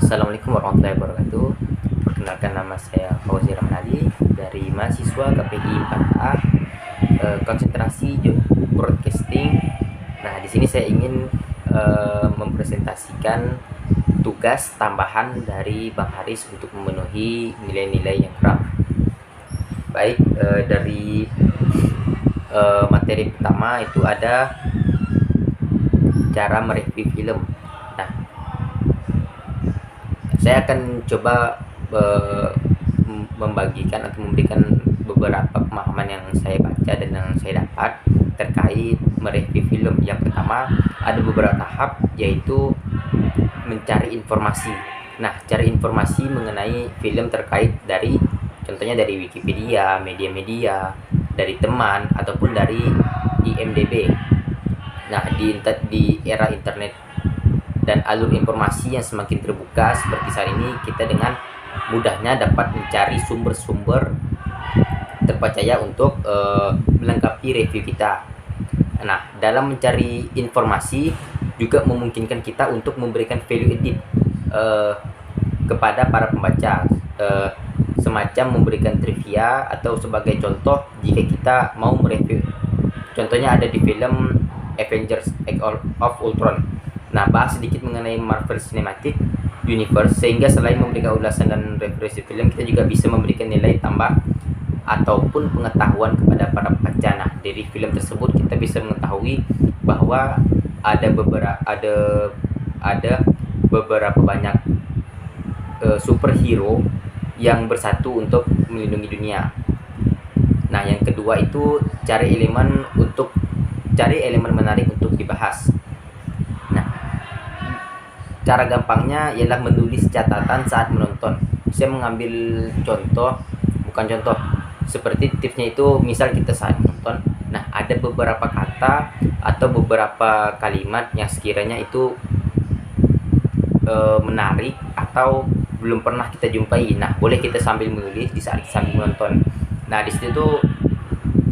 Assalamualaikum warahmatullahi wabarakatuh. Perkenalkan, nama saya Fauzi Ramadhani dari mahasiswa KPI 4A, konsentrasi broadcasting. Nah, di sini saya ingin mempresentasikan tugas tambahan dari Bang Haris untuk memenuhi nilai-nilai yang kurang. Baik, dari materi pertama itu ada cara mereview film. Nah, saya akan coba membagikan atau memberikan beberapa pemahaman yang saya baca dan yang saya dapat terkait mereview film. Yang pertama, ada beberapa tahap, yaitu mencari informasi. Nah, cari informasi mengenai film terkait dari, contohnya dari Wikipedia, media-media, dari teman, ataupun dari IMDb. Nah, di era internet dan alur informasi yang semakin terbuka seperti saat ini, kita dengan mudahnya dapat mencari sumber-sumber terpercaya untuk melengkapi review kita. Nah, dalam mencari informasi juga memungkinkan kita untuk memberikan value added kepada para pembaca, semacam memberikan trivia, atau sebagai contoh jika kita mau mereview, contohnya ada di film Avengers Age of Ultron. Nah, bahas sedikit mengenai Marvel Cinematic Universe, sehingga selain memberikan ulasan dan referensi film, kita juga bisa memberikan nilai tambah ataupun pengetahuan kepada para pembaca. Nah, dari film tersebut kita bisa mengetahui bahwa ada beberapa banyak superhero yang bersatu untuk melindungi dunia. Nah, yang kedua itu cari elemen menarik untuk dibahas. Cara gampangnya ialah menulis catatan saat menonton. Saya mengambil seperti tipsnya itu, misal kita saat menonton, nah ada beberapa kata atau beberapa kalimat yang sekiranya itu menarik atau belum pernah kita jumpai. Nah, boleh kita sambil menulis di saat sambil menonton. Nah, di situ tuh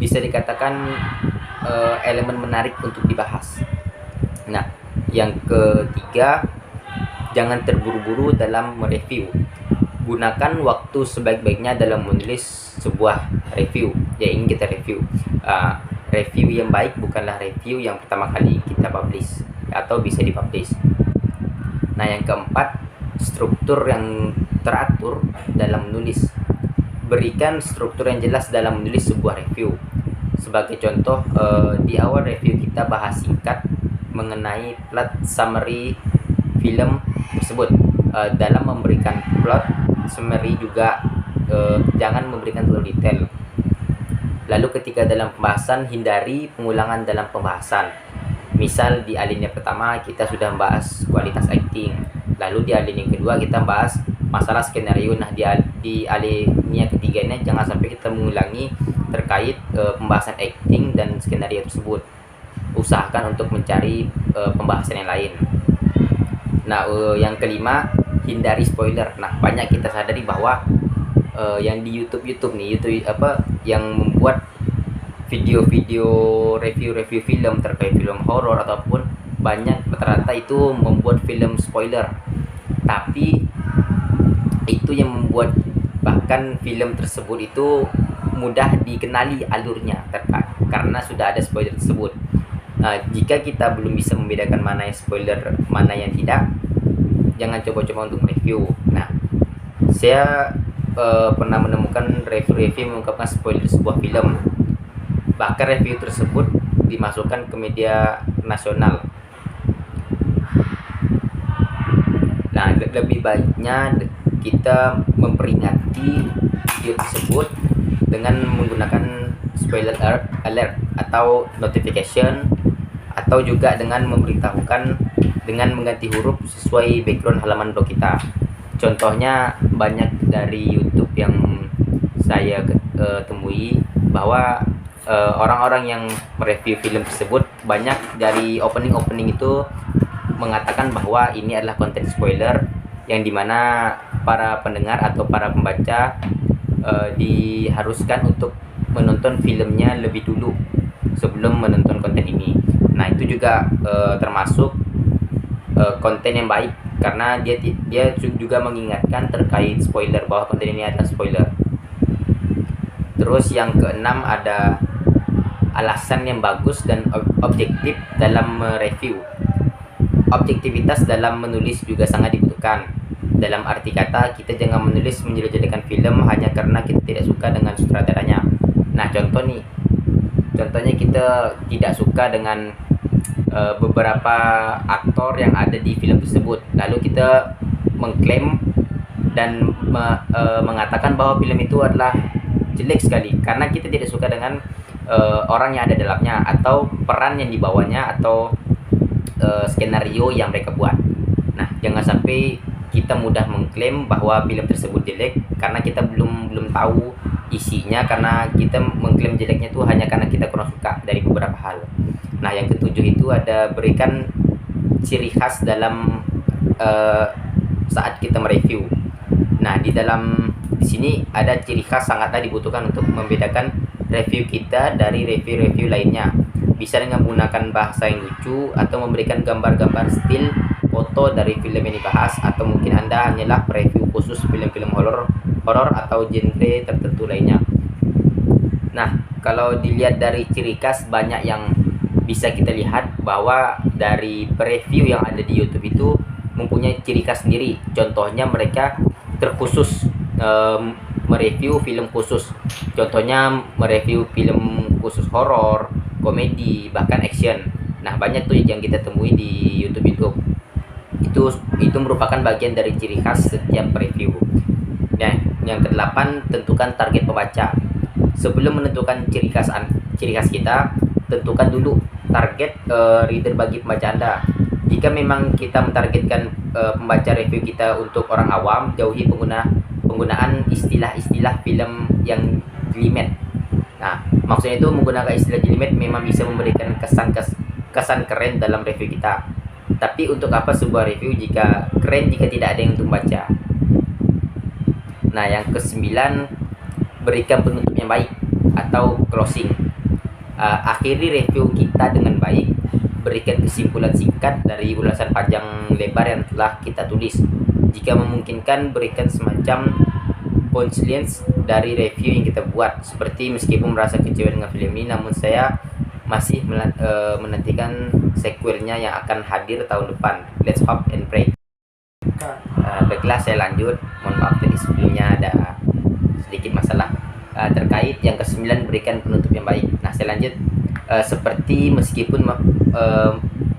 bisa dikatakan elemen menarik untuk dibahas. Nah, yang ketiga, jangan terburu-buru dalam mereview. Gunakan waktu sebaik-baiknya dalam menulis sebuah review yang ingin kita review. Review yang baik bukanlah review yang pertama kali kita publish atau bisa dipublish. Nah, yang keempat, struktur yang teratur dalam menulis. Berikan struktur yang jelas dalam menulis sebuah review. Sebagai contoh, di awal review kita bahas singkat mengenai plot summary film tersebut. Dalam memberikan plot summary juga jangan memberikan terlalu detail. Lalu ketika dalam pembahasan, hindari pengulangan dalam pembahasan. Misal di alinea pertama kita sudah membahas kualitas acting, lalu di alinea kedua kita membahas masalah skenario. Nah, di alinea ketiganya jangan sampai kita mengulangi terkait pembahasan acting dan skenario tersebut. Usahakan untuk mencari pembahasan yang lain. Nah, yang kelima, hindari spoiler. Nah, banyak kita sadari bahwa yang di YouTube yang membuat video-video review film terkait film horor ataupun banyak rata-rata itu membuat film spoiler. Tapi itu yang membuat bahkan film tersebut itu mudah dikenali alurnya karena sudah ada spoiler tersebut. Jika kita belum bisa membedakan mana yang spoiler, mana yang tidak, jangan coba-coba untuk review. Nah, saya pernah menemukan review mengungkapkan spoiler sebuah film. Bahkan review tersebut dimasukkan ke media nasional. Nah, lebih baiknya kita memperingati video tersebut dengan menggunakan spoiler alert atau notification, atau juga dengan memberitahukan dengan mengganti huruf sesuai background halaman blog kita. Contohnya banyak dari YouTube yang saya temui bahwa orang-orang yang mereview film tersebut, banyak dari opening itu mengatakan bahwa ini adalah konten spoiler, yang dimana para pendengar atau para pembaca diharuskan untuk menonton filmnya lebih dulu sebelum menonton konten ini. Nah, itu juga termasuk konten yang baik karena dia juga mengingatkan terkait spoiler, bahwa konten ini adalah spoiler. Terus yang keenam ada alasan yang bagus dan objektif dalam mereview. Objektivitas dalam menulis juga sangat dibutuhkan. Dalam arti kata, kita jangan menulis menjelek-jelekan film hanya karena kita tidak suka dengan sutradaranya. Nah, contohnya kita tidak suka dengan beberapa aktor yang ada di film tersebut, lalu kita mengklaim dan mengatakan bahwa film itu adalah jelek sekali karena kita tidak suka dengan orang yang ada dalamnya, atau peran yang dibawanya, atau skenario yang mereka buat. Nah, jangan sampai kita mudah mengklaim bahwa film tersebut jelek karena kita belum tahu isinya, karena kita mengklaim jeleknya itu hanya karena kita kurang suka dari beberapa hal. Nah, yang ketujuh itu ada berikan ciri khas dalam saat kita mereview. Nah, di sini ada ciri khas sangatlah dibutuhkan untuk membedakan review kita dari review-review lainnya. Bisa dengan menggunakan bahasa yang lucu, atau memberikan gambar-gambar still foto dari film yang dibahas, atau mungkin Anda hanyalah review khusus film-film horor atau genre tertentu lainnya. Nah, kalau dilihat dari ciri khas, banyak yang bisa kita lihat bahwa dari review yang ada di YouTube itu mempunyai ciri khas sendiri. Contohnya mereka terkhusus mereview film khusus. Contohnya mereview film khusus horor, komedi, bahkan action. Nah, banyak tuh yang kita temui di YouTube. Itu merupakan bagian dari ciri khas setiap review. Nah, yang kedelapan, tentukan target pembaca. Sebelum menentukan ciri khas kita, tentukan dulu target reader bagi pembaca Anda. Jika memang kita mentargetkan pembaca review kita untuk orang awam, jauhi penggunaan istilah-istilah film yang jelimet. Nah, maksudnya itu menggunakan istilah jelimet memang bisa memberikan kesan keren dalam review kita. Tapi untuk apa sebuah review jika keren jika tidak ada yang untuk baca? Nah, yang kesembilan, berikan penutup yang baik atau closing. Akhiri review kita dengan baik. Berikan kesimpulan singkat dari ulasan panjang lebar yang telah kita tulis. Jika memungkinkan, berikan semacam punchlines dari review yang kita buat. Seperti, meskipun merasa kecewa dengan film ini, namun saya masih menantikan sequelnya yang akan hadir tahun depan. Let's hope and pray. Baiklah, saya lanjut. Mohon maaf tadi sebelumnya ada sedikit masalah. Terkait yang ke-9, berikan penutup yang baik. Nah, saya lanjut. Seperti, meskipun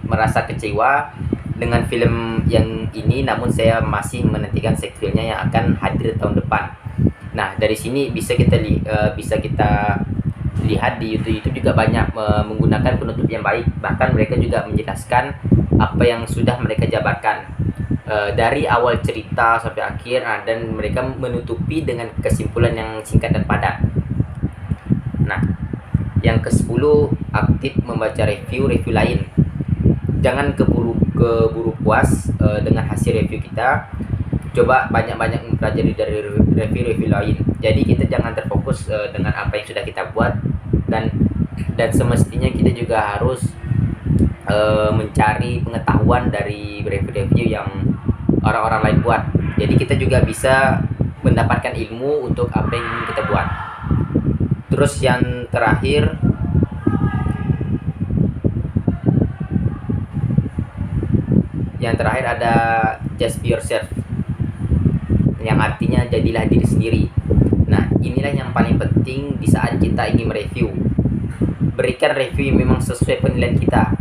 merasa kecewa dengan film yang ini, namun saya masih menantikan sequelnya yang akan hadir tahun depan. Nah, dari sini bisa kita lihat di YouTube juga banyak menggunakan penutup yang baik. Bahkan mereka juga menjelaskan apa yang sudah mereka jabarkan dari awal cerita sampai akhir, dan mereka menutupi dengan kesimpulan yang singkat dan padat. Nah, yang ke-10, aktif membaca review lain. Jangan keburu puas dengan hasil review kita. Coba banyak-banyak mempelajari dari review lain. Jadi kita jangan terfokus dengan apa yang sudah kita buat, dan semestinya kita juga harus mencari pengetahuan dari review yang orang-orang lain buat. Jadi kita juga bisa mendapatkan ilmu untuk apa yang ingin kita buat. Terus yang terakhir, ada just be yourself, yang artinya jadilah diri sendiri. Nah, inilah yang paling penting di saat kita ingin mereview. Berikan review yang memang sesuai penilaian kita.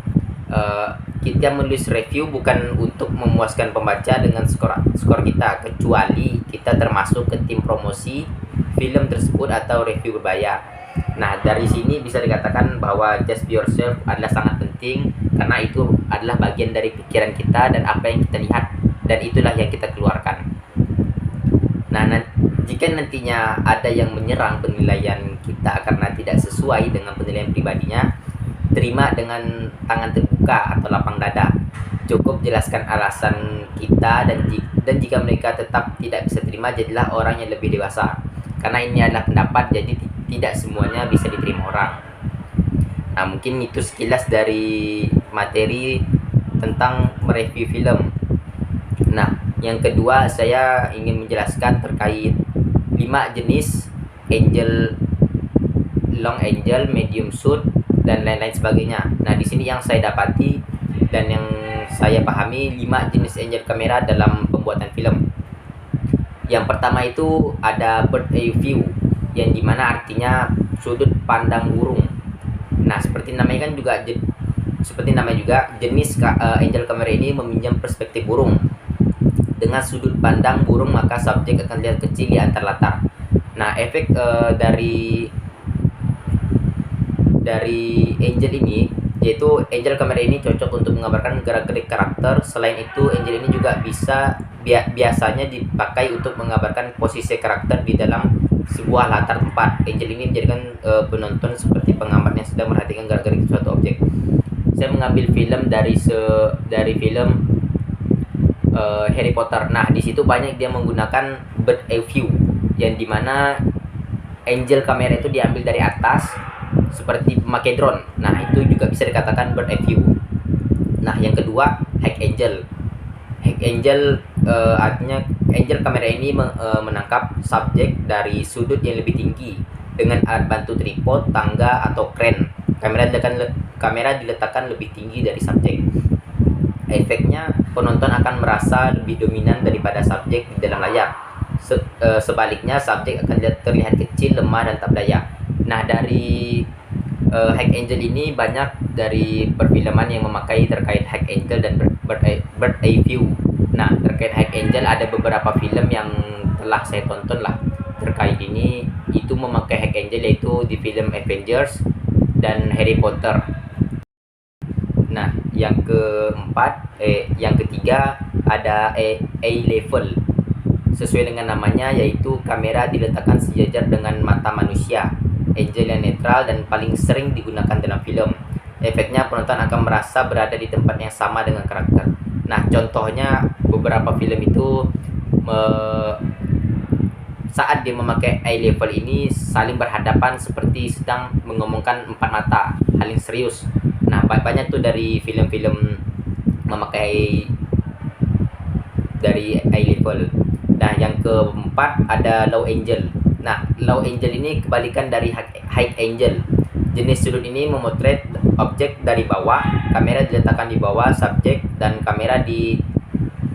Kita menulis review bukan untuk memuaskan pembaca dengan skor kita, kecuali kita termasuk ke tim promosi film tersebut atau review berbayar. Nah, dari sini bisa dikatakan bahwa just be yourself adalah sangat penting, karena itu adalah bagian dari pikiran kita dan apa yang kita lihat, dan itulah yang kita keluarkan. Nah, jika nantinya ada yang menyerang penilaian kita karena tidak sesuai dengan penilaian pribadinya, terima dengan tangan terbuka atau lapang dada. Cukup jelaskan alasan kita, dan jika mereka tetap tidak bisa terima, jadilah orang yang lebih dewasa. Karena ini adalah pendapat, jadi tidak semuanya bisa diterima orang. Nah, mungkin itu sekilas dari materi tentang mereview film. Yang kedua, saya ingin menjelaskan terkait 5 jenis angel, long angel, medium shoot, dan lain-lain sebagainya. Nah, di sini yang saya dapati dan yang saya pahami 5 jenis angel kamera dalam pembuatan film. Yang pertama itu ada bird eye view, yang dimana artinya sudut pandang burung. Nah, seperti namanya juga jenis angel kamera ini meminjam perspektif burung. Dengan sudut pandang burung maka subjek akan terlihat kecil di antar latar. Nah, efek dari angel ini, yaitu angel kamera ini cocok untuk menggambarkan gerak-gerik karakter. Selain itu, angel ini juga biasanya dipakai untuk menggambarkan posisi karakter di dalam sebuah latar tempat. Angel ini menjadikan penonton seperti pengamat yang sedang memperhatikan gerak-gerik suatu objek. Saya mengambil film dari film Harry Potter. Nah, di situ banyak dia menggunakan bird eye view, yang dimana angel kamera itu diambil dari atas seperti memakai drone. Nah, itu juga bisa dikatakan bird eye view. Nah, yang kedua, high angel. High angel artinya angel kamera ini menangkap subjek dari sudut yang lebih tinggi dengan bantu tripod, tangga, atau kren. Kamera diletakkan lebih tinggi dari subjek. Efeknya, penonton akan merasa lebih dominan daripada subjek di dalam layar. Sebaliknya, subjek akan terlihat kecil, lemah, dan tak berdaya. Nah, dari high angel ini banyak dari perfilman yang memakai terkait high angel dan bird eye view. Nah, terkait high angel ada beberapa film yang telah saya tonton lah terkait ini, itu memakai high angel, yaitu di film Avengers dan Harry Potter. Nah, yang ketiga ada A level. Sesuai dengan namanya, yaitu kamera diletakkan sejajar dengan mata manusia. Angel yang netral dan paling sering digunakan dalam film. Efeknya, penonton akan merasa berada di tempat yang sama dengan karakter. Nah, contohnya beberapa film itu saat dia memakai eye level ini saling berhadapan seperti sedang mengomongkan empat mata, hal yang serius. Nah, banyak tuh dari film-film memakai dari eye level. Nah, yang keempat ada low angel. Nah, low angel ini kebalikan dari high angel. Jenis sudut ini memotret objek dari bawah, kamera diletakkan di bawah subjek dan kamera di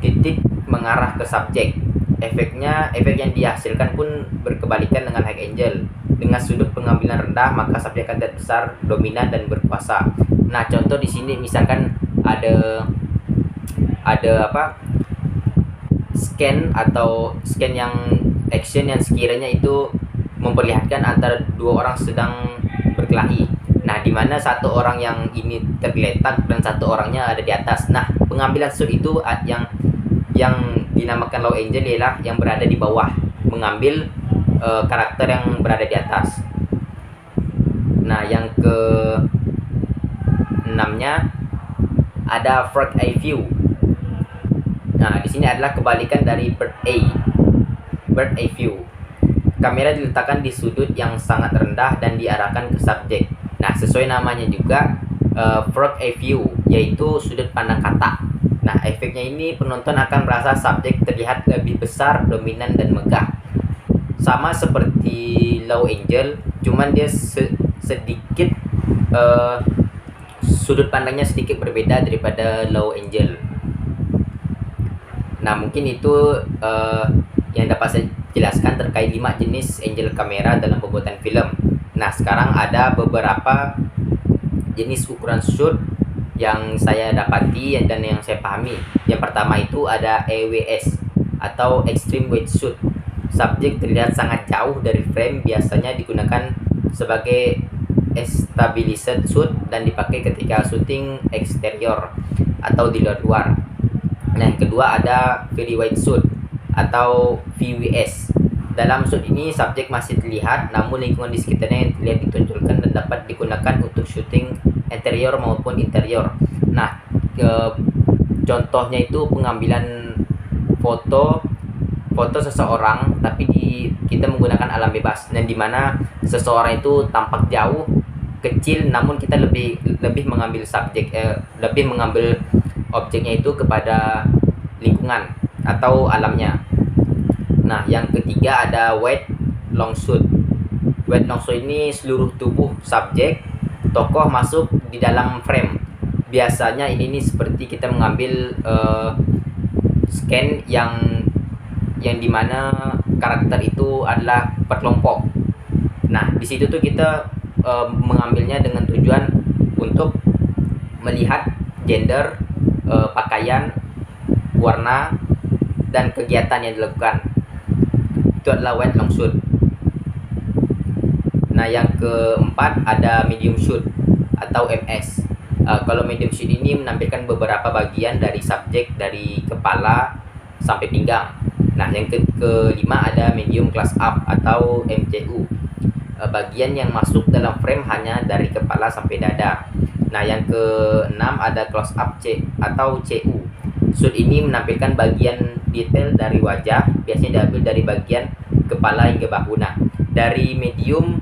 titik mengarah ke subjek. Efek yang dihasilkan pun berkebalikan dengan high angel. Dengan sudut pengambilan rendah, maka subjek akan terlihat besar, dominan, dan berkuasa. Nah, contoh di sini misalkan ada scan yang action yang sekiranya itu memperlihatkan antara dua orang sedang berkelahi. Nah, di mana satu orang yang ini tergeletak dan satu orangnya ada di atas. Nah, pengambilan shot itu yang dinamakan low angel ialah yang berada di bawah mengambil karakter yang berada di atas. Nah, yang ke enamnya ada frog eye view. Nah, di sini adalah kebalikan dari bird eye view. Kamera diletakkan di sudut yang sangat rendah dan diarahkan ke subjek. Nah, sesuai namanya juga, frog eye view, yaitu sudut pandang katak. Nah, efeknya ini penonton akan merasa subjek terlihat lebih besar, dominan, dan megah. Sama seperti low angel, cuman dia sedikit sudut pandangnya sedikit berbeda daripada low angel. Nah, mungkin itu yang dapat saya jelaskan terkait 5 jenis angel kamera dalam pembuatan film. Nah, sekarang ada beberapa jenis ukuran shoot yang saya dapati dan yang saya pahami. Yang pertama itu ada EWS atau Extreme Wide Shoot. Subjek terlihat sangat jauh dari frame, biasanya digunakan sebagai stabilizer shoot dan dipakai ketika syuting eksterior atau di luar. Nah, yang kedua ada Very Wide Shoot atau VWS. Dalam shoot ini subjek masih terlihat, namun lingkungan di sekitarnya yang terlihat ditonjolkan dan dapat digunakan untuk syuting interior maupun interior. Nah, contohnya itu pengambilan foto seseorang, tapi kita menggunakan alam bebas, dan dimana seseorang itu tampak jauh, kecil, namun kita lebih mengambil objeknya itu kepada lingkungan. atau alamnya. Nah, yang ketiga ada wide long shot. Wide long shot ini seluruh tubuh subjek tokoh masuk di dalam frame. Biasanya ini nih seperti kita mengambil scan yang dimana karakter itu adalah per kelompok. Nah, di situ tuh kita mengambilnya dengan tujuan untuk melihat gender, pakaian, warna, dan kegiatan yang dilakukan. Itu adalah wide long shot. Nah, yang keempat ada medium shoot atau MS. Kalau medium shoot ini menampilkan beberapa bagian dari subjek dari kepala sampai pinggang. Nah, yang kelima ada medium close up atau MCU. Bagian yang masuk dalam frame hanya dari kepala sampai dada. Nah, yang keenam ada close up C atau CU. Shoot ini menampilkan bagian detail dari wajah, biasanya diambil dari bagian kepala hingga bahu. Nah, dari medium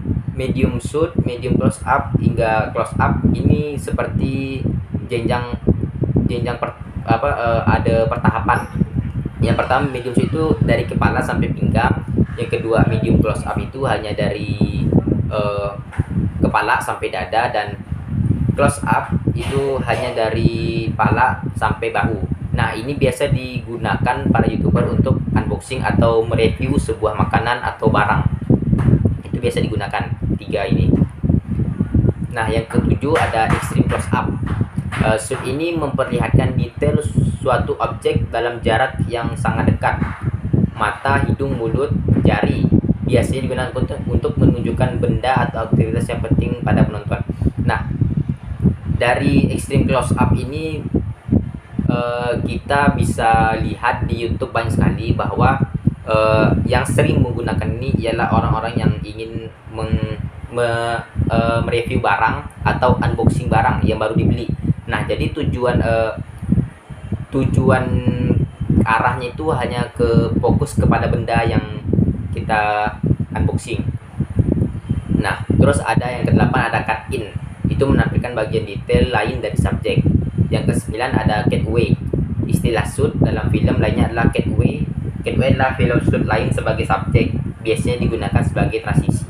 shoot, medium close up hingga close up ini seperti jenjang ada pertahapan. Yang pertama medium shoot itu dari kepala sampai pinggang. Yang kedua medium close up itu hanya dari kepala sampai dada, dan close up itu hanya dari kepala sampai bahu. Nah, ini biasa digunakan para YouTuber untuk unboxing atau mereview sebuah makanan atau barang. Itu biasa digunakan tiga ini. Nah, yang ketujuh ada extreme close up. Shoot ini memperlihatkan detail suatu objek dalam jarak yang sangat dekat. Mata, hidung, mulut, jari. Biasanya digunakan untuk menunjukkan benda atau aktivitas yang penting pada penonton. Nah, dari extreme close up ini kita bisa lihat di YouTube banyak sekali bahwa yang sering menggunakan ini ialah orang-orang yang ingin mereview barang atau unboxing barang yang baru dibeli. Nah, jadi tujuan arahnya itu hanya ke fokus kepada benda yang kita unboxing. Nah, terus ada yang kedelapan ada cut in. Itu menampilkan bagian detail lain dari subjek. Yang kesembilan ada cutaway. Istilah shoot dalam film lainnya adalah cutaway. Cutaway adalah film shoot lain sebagai subjek. Biasanya digunakan sebagai transisi.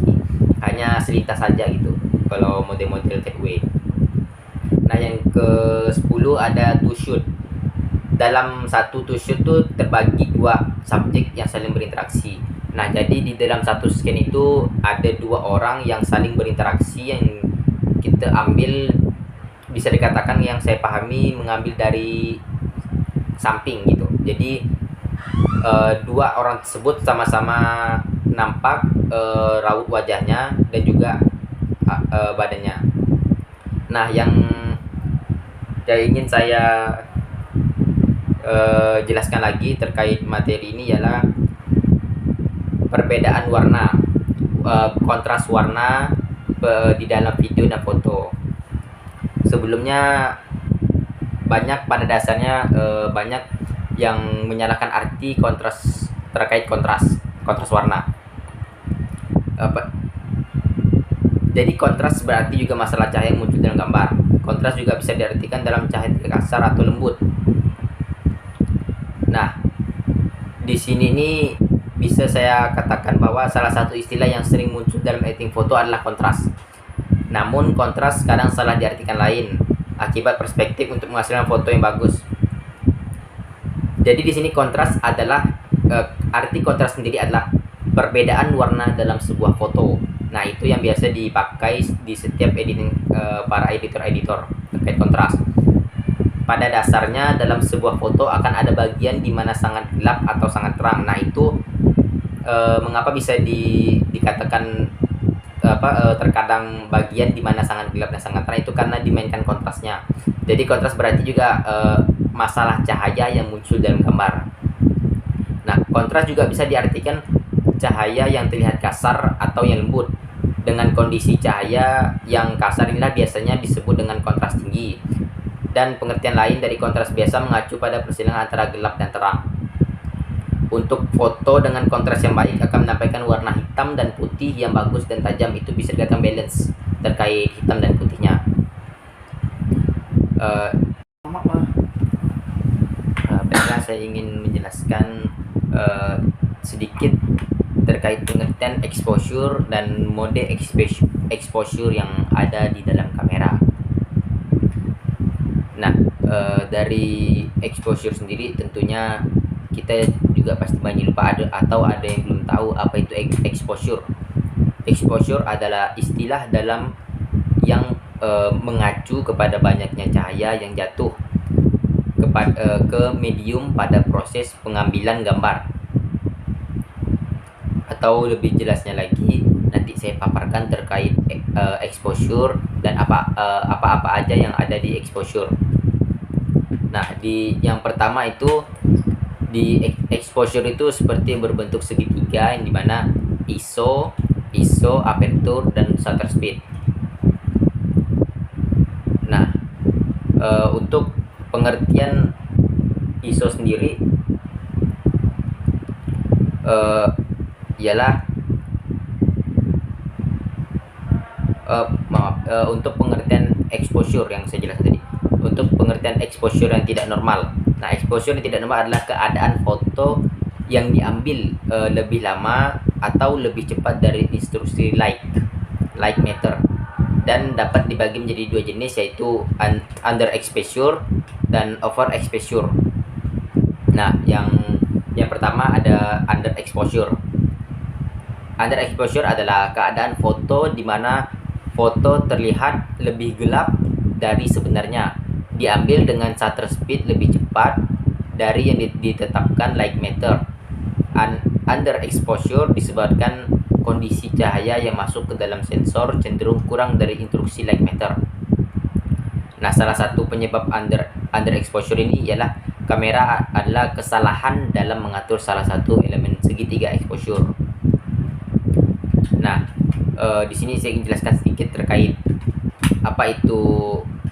Hanya selintas saja gitu kalau model-model cutaway. Nah, yang ke-10 ada two shoot. Dalam satu two shoot tuh terbagi dua subjek yang saling berinteraksi. Nah, jadi di dalam satu scan itu ada dua orang yang saling berinteraksi, yang kita ambil, bisa dikatakan yang saya pahami mengambil dari samping gitu. Jadi dua orang tersebut sama-sama nampak raut wajahnya dan juga badannya. Nah, yang ingin saya jelaskan lagi terkait materi ini ialah perbedaan warna, kontras warna di dalam video dan foto. Sebelumnya pada dasarnya banyak yang menyalahkan arti kontras terkait kontras warna. Jadi kontras berarti juga masalah cahaya yang muncul dalam gambar. Kontras juga bisa diartikan dalam cahaya kasar atau lembut. Nah, di sini nih bisa saya katakan bahwa salah satu istilah yang sering muncul dalam editing foto adalah kontras. Namun kontras kadang salah diartikan lain akibat perspektif untuk menghasilkan foto yang bagus. Jadi di sini kontras adalah arti kontras sendiri adalah perbedaan warna dalam sebuah foto. Nah, itu yang biasa dipakai di setiap editing para editor terkait kontras. Pada dasarnya dalam sebuah foto akan ada bagian di mana sangat gelap atau sangat terang. Nah, itu mengapa bisa dikatakan terkadang bagian di mana sangat gelap dan sangat terang itu karena dimainkan kontrasnya. Jadi kontras berarti juga masalah cahaya yang muncul dalam gambar. Nah, kontras juga bisa diartikan cahaya yang terlihat kasar atau yang lembut. Dengan kondisi cahaya yang kasar inilah biasanya disebut dengan kontras tinggi. Dan pengertian lain dari kontras biasa mengacu pada perselingan antara gelap dan terang. Untuk foto dengan kontras yang baik akan menampilkan warna hitam dan putih yang bagus dan tajam. Itu bisa dikatakan balance terkait hitam dan putihnya. Baiklah, saya ingin menjelaskan menjelaskan sedikit terkait pengertian exposure dan mode exposure yang ada di dalam kamera. Nah, dari exposure sendiri tentunya kita juga pasti banyak lupa ada yang belum tahu apa itu exposure. Exposure adalah istilah dalam yang mengacu kepada banyaknya cahaya yang jatuh ke medium pada proses pengambilan gambar. Atau lebih jelasnya lagi, nanti saya paparkan terkait exposure dan apa-apa aja yang ada di exposure. Nah, yang pertama itu di exposure itu seperti berbentuk segitiga yang dimana ISO, aperture, dan shutter speed. Nah, untuk pengertian ISO sendiri ialah untuk pengertian exposure yang saya jelaskan tadi. Untuk pengertian exposure yang tidak normal. Nah, exposure yang tidak normal adalah keadaan foto yang diambil lebih lama atau lebih cepat dari instruksi light meter, dan dapat dibagi menjadi dua jenis, yaitu under exposure dan over exposure. Nah, yang pertama ada under exposure. Under exposure adalah keadaan foto di mana foto terlihat lebih gelap dari sebenarnya, diambil dengan shutter speed lebih cepat dari yang ditetapkan light meter. Under exposure disebabkan kondisi cahaya yang masuk ke dalam sensor cenderung kurang dari instruksi light meter. Nah, salah satu penyebab under exposure ini ialah kamera adalah kesalahan dalam mengatur salah satu elemen segitiga exposure. Nah, di sini saya ingin jelaskan sedikit terkait apa itu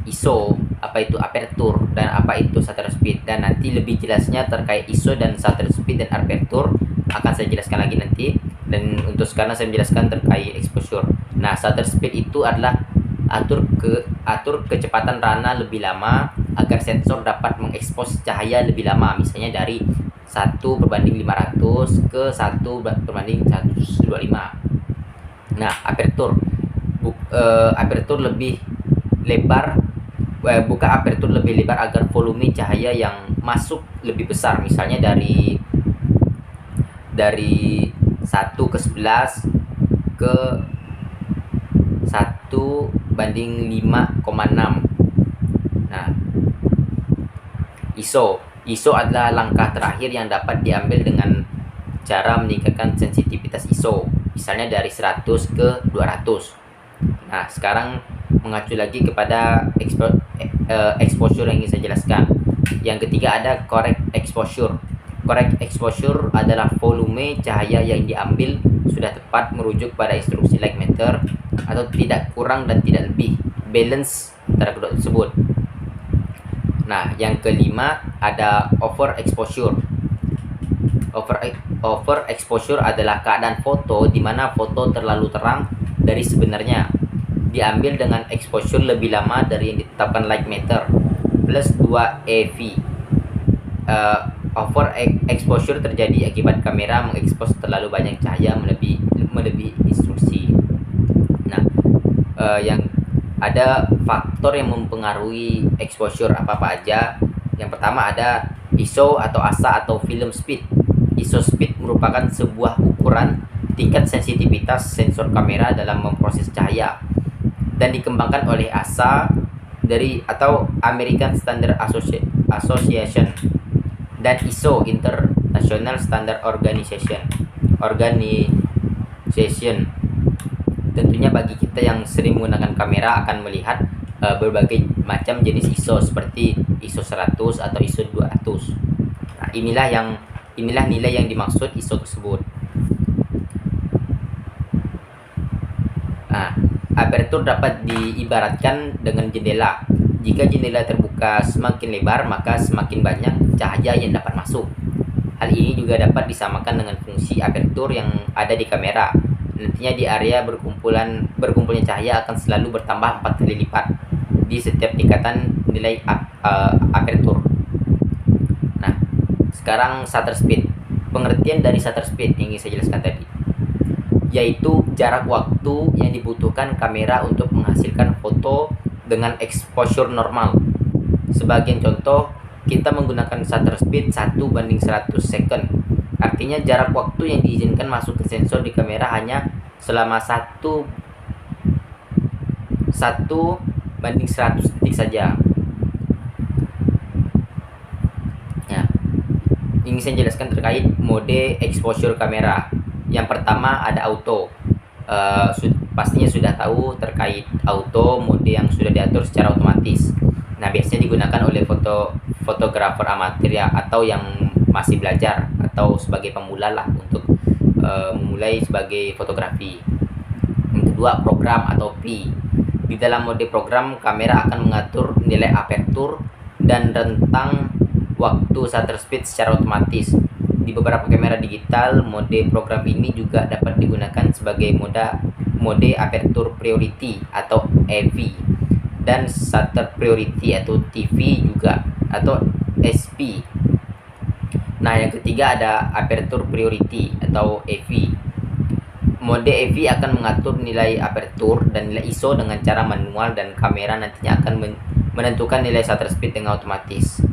ISO, apa itu aperture, dan apa itu shutter speed. Dan nanti lebih jelasnya terkait ISO dan shutter speed dan aperture akan saya jelaskan lagi nanti. Dan untuk sekarang saya menjelaskan terkait exposure. Nah, shutter speed itu adalah atur kecepatan rana lebih lama agar sensor dapat mengekspos cahaya lebih lama, misalnya dari 1/500 ke 1/125. Nah, aperture lebih lebar, buka aperture lebih lebar agar volume cahaya yang masuk lebih besar, misalnya dari 1/11 ke 1/5,6. Nah, ISO adalah langkah terakhir yang dapat diambil dengan cara meningkatkan sensitivitas ISO, misalnya dari 100 ke 200. Nah, sekarang mengacu lagi kepada exposure yang ingin saya jelaskan. Yang ketiga ada correct exposure. Correct exposure adalah volume cahaya yang diambil sudah tepat merujuk pada instruksi light meter atau tidak kurang dan tidak lebih, balance antara kedua tersebut. Nah, yang kelima ada over exposure. Over exposure adalah keadaan foto di mana foto terlalu terang dari sebenarnya, diambil dengan exposure lebih lama dari yang ditetapkan light meter plus 2 EV. Over exposure terjadi akibat kamera mengekspos terlalu banyak cahaya melebihi instruksi. Nah, yang ada faktor yang mempengaruhi exposure apa aja. Yang pertama ada ISO atau ASA atau film speed. ISO speed merupakan sebuah ukuran tingkat sensitivitas sensor kamera dalam memproses cahaya dan dikembangkan oleh ASA atau American Standard Association dan ISO International Standard Organization. Tentunya bagi kita yang sering menggunakan kamera akan melihat berbagai macam jenis ISO seperti ISO 100 atau ISO 200. Nah, inilah nilai yang dimaksud ISO tersebut. Nah, aperture dapat diibaratkan dengan jendela. Jika jendela terbuka semakin lebar, maka semakin banyak cahaya yang dapat masuk. Hal ini juga dapat disamakan dengan fungsi aperture yang ada di kamera. Nantinya di area berkumpulnya cahaya akan selalu bertambah 4 kali lipat di setiap tingkatan nilai aperture. Nah, sekarang shutter speed. Pengertian dari shutter speed yang ingin saya jelaskan tadi, yaitu jarak waktu yang dibutuhkan kamera untuk menghasilkan foto dengan exposure normal. Sebagian contoh, kita menggunakan shutter speed 1:100 second. Artinya jarak waktu yang diizinkan masuk ke sensor di kamera hanya selama 1:100 detik saja. Ya, ingin saya jelaskan terkait mode exposure kamera. Yang pertama ada auto. Pastinya sudah tahu terkait auto, mode yang sudah diatur secara otomatis. Nah, biasanya digunakan oleh fotografer amatir ya, atau yang masih belajar atau sebagai pemula lah untuk memulai sebagai fotografi. Yang kedua, program atau P. Di dalam mode program, kamera akan mengatur nilai aperture dan rentang waktu shutter speed secara otomatis. Di beberapa kamera digital, mode program ini juga dapat digunakan sebagai mode aperture priority atau AV, dan shutter priority atau TV juga, atau SP. Nah, yang ketiga ada aperture priority atau AV. Mode AV akan mengatur nilai aperture dan nilai ISO dengan cara manual, dan kamera nantinya akan menentukan nilai shutter speed dengan otomatis.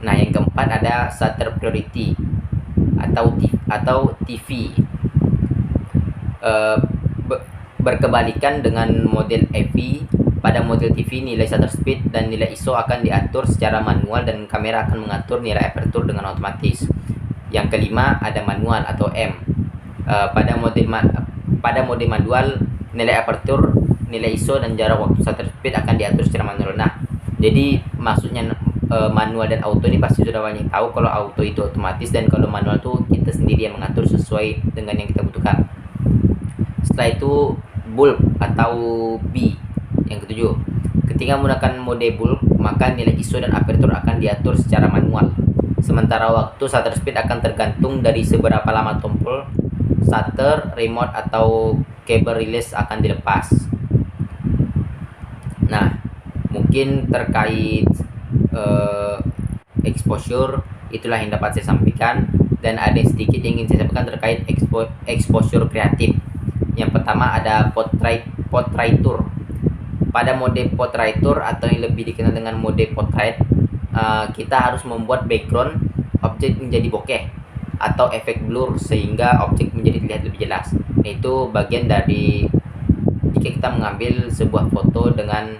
Nah, yang keempat ada shutter priority atau TV. Berkebalikan dengan model AV, pada model TV nilai shutter speed dan nilai ISO akan diatur secara manual dan kamera akan mengatur nilai aperture dengan otomatis. Yang kelima ada manual atau M. Pada mode manual, nilai aperture, nilai ISO dan jarak waktu shutter speed akan diatur secara manual. Nah, jadi maksudnya manual dan auto ini pasti sudah banyak tahu. Kalau auto itu otomatis, dan kalau manual itu kita sendiri yang mengatur sesuai dengan yang kita butuhkan. Setelah itu bulb atau B. Yang ketujuh, ketika menggunakan mode bulb, maka nilai ISO dan aperture akan diatur secara manual. Sementara waktu shutter speed akan tergantung dari seberapa lama tombol shutter, remote atau kabel release akan dilepas. Nah, mungkin terkait exposure itulah yang dapat saya sampaikan, dan ada sedikit yang ingin saya sampaikan terkait exposure kreatif. Yang pertama ada portraiture. Pada mode portraiture atau yang lebih dikenal dengan mode portrait, kita harus membuat background objek menjadi bokeh atau efek blur sehingga objek menjadi terlihat lebih jelas. Itu bagian dari jika kita mengambil sebuah foto dengan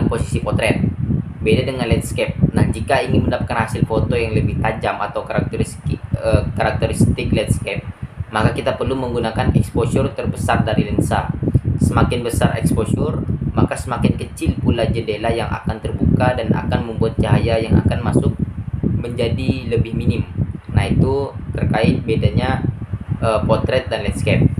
posisi potret. Beda dengan landscape. Nah, jika ingin mendapatkan hasil foto yang lebih tajam atau karakteristik landscape, maka kita perlu menggunakan exposure terbesar dari lensa. Semakin besar exposure, maka semakin kecil pula jendela yang akan terbuka dan akan membuat cahaya yang akan masuk menjadi lebih minim. Nah, itu terkait bedanya potret dan landscape.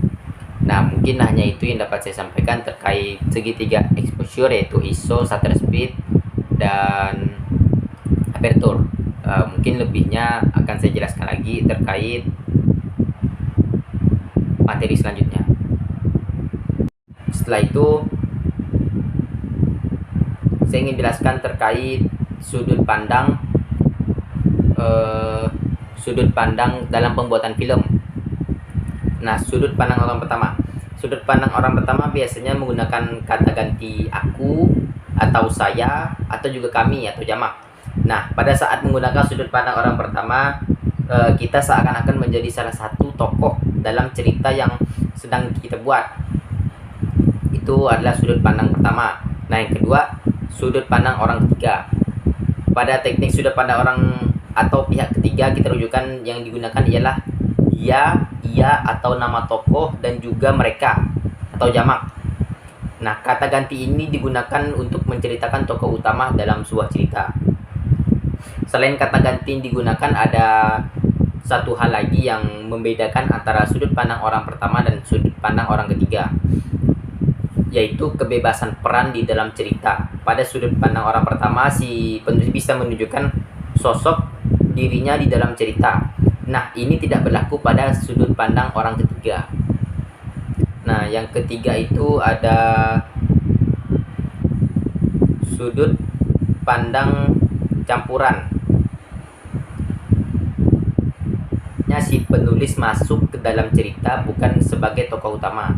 Nah, mungkin hanya itu yang dapat saya sampaikan terkait segitiga exposure, yaitu ISO, shutter speed, dan aperture. Mungkin lebihnya akan saya jelaskan lagi terkait materi selanjutnya. Setelah itu, saya ingin jelaskan terkait sudut pandang dalam pembuatan film. Nah, sudut pandang orang pertama. Sudut pandang orang pertama biasanya menggunakan kata ganti aku atau saya atau juga kami atau jamak. Nah, pada saat menggunakan sudut pandang orang pertama, kita seakan-akan menjadi salah satu tokoh dalam cerita yang sedang kita buat. Itu adalah sudut pandang pertama. Nah, yang kedua, sudut pandang orang ketiga. Pada teknik sudut pandang orang atau pihak ketiga, kita rujukan yang digunakan ialah dia, ia atau nama tokoh, dan juga mereka atau jamak. Nah, kata ganti ini digunakan untuk menceritakan tokoh utama dalam sebuah cerita. Selain kata ganti yang digunakan, ada satu hal lagi yang membedakan antara sudut pandang orang pertama dan sudut pandang orang ketiga, yaitu kebebasan peran di dalam cerita. Pada sudut pandang orang pertama, si penulis bisa menunjukkan sosok dirinya di dalam cerita. Nah, ini tidak berlaku pada sudut pandang orang ketiga. Nah, yang ketiga itu ada sudut pandang campuran. saatnya si penulis masuk ke dalam cerita bukan sebagai tokoh utama,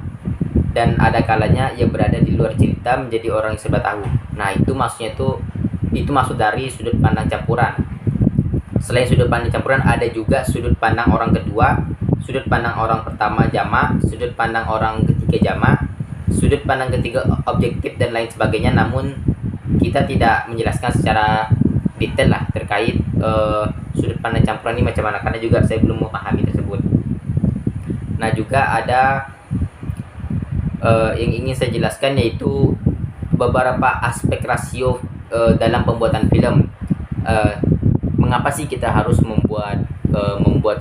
dan ada kalanya ia berada di luar cerita menjadi orang yang serba tahu. Nah, itu maksudnya itu maksud dari sudut pandang campuran. Selain sudut pandang campuran, ada juga sudut pandang orang kedua, sudut pandang orang pertama jamak, sudut pandang orang ketiga jamak, sudut pandang ketiga objektif dan lain sebagainya. Namun kita tidak menjelaskan secara detail lah terkait sudut pandang campuran ini macam mana, karena juga saya belum memahami tersebut. Nah, juga ada yang ingin saya jelaskan, yaitu beberapa aspek rasio dalam pembuatan film. Mengapa sih kita harus membuat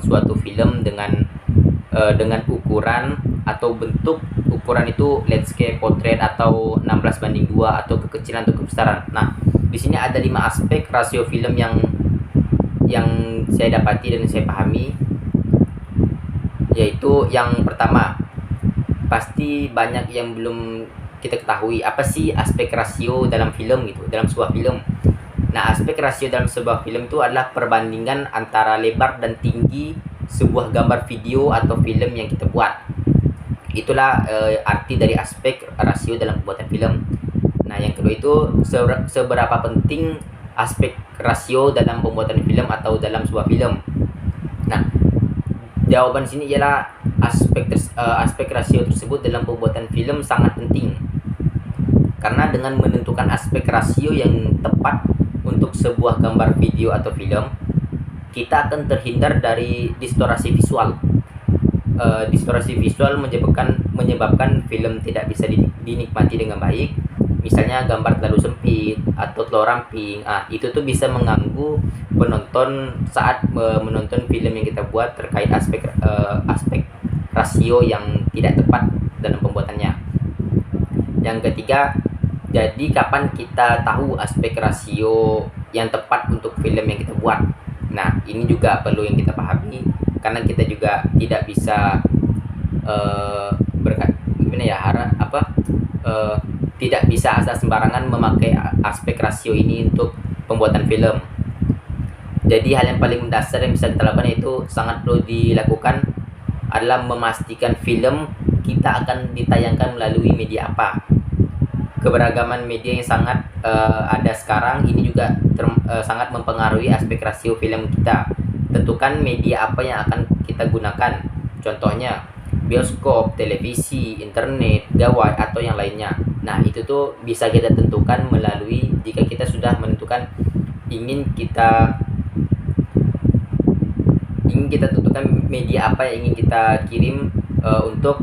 suatu film dengan ukuran atau bentuk ukuran itu landscape, portrait, atau 16:2, atau kekecilan atau kebesaran. Nah, di sini ada 5 aspek rasio film yang saya dapati dan saya pahami, yaitu yang pertama, pasti banyak yang belum kita ketahui apa sih aspek rasio dalam film gitu, dalam sebuah film. Nah, aspek rasio dalam sebuah film itu adalah perbandingan antara lebar dan tinggi sebuah gambar video atau film yang kita buat. Itulah arti dari aspek rasio dalam pembuatan film. Nah, yang kedua itu seberapa penting aspek rasio dalam pembuatan film atau dalam sebuah film. Nah, jawaban sini ialah aspek rasio tersebut dalam pembuatan film sangat penting. Karena dengan menentukan aspek rasio yang tepat untuk sebuah gambar video atau film, kita akan terhindar dari distorsi visual. Distorsi visual menyebabkan film tidak bisa dinikmati dengan baik. Misalnya gambar terlalu sempit atau terlalu ramping. Itu tuh bisa mengganggu penonton saat menonton film yang kita buat terkait aspek rasio yang tidak tepat dalam pembuatannya. Yang ketiga, jadi kapan kita tahu aspek rasio yang tepat untuk film yang kita buat? Nah, ini juga perlu yang kita pahami, karena kita juga tidak bisa tidak bisa asal sembarangan memakai aspek rasio ini untuk pembuatan film. Jadi hal yang paling mendasar yang bisa kita lakukan, itu sangat perlu dilakukan, adalah memastikan film kita akan ditayangkan melalui media apa. Keberagaman media yang sangat ada sekarang ini juga sangat mempengaruhi aspek rasio film kita. Tentukan media apa yang akan kita gunakan. Contohnya bioskop, televisi, internet, gawai, atau yang lainnya. Nah, itu tuh bisa kita tentukan melalui, jika kita sudah menentukan ingin kita tentukan media apa yang ingin kita kirim untuk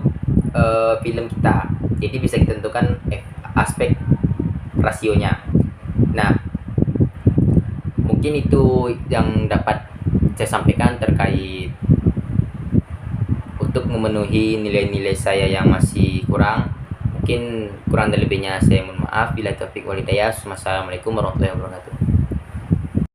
film kita. Jadi bisa kita tentukan aspek rasionya. Nah, mungkin itu yang dapat saya sampaikan terkait untuk memenuhi nilai-nilai saya yang masih kurang. Mungkin kurang dan lebihnya saya mohon maaf. Bila taufik wal hidayah. Wassalamualaikum warahmatullahi wabarakatuh.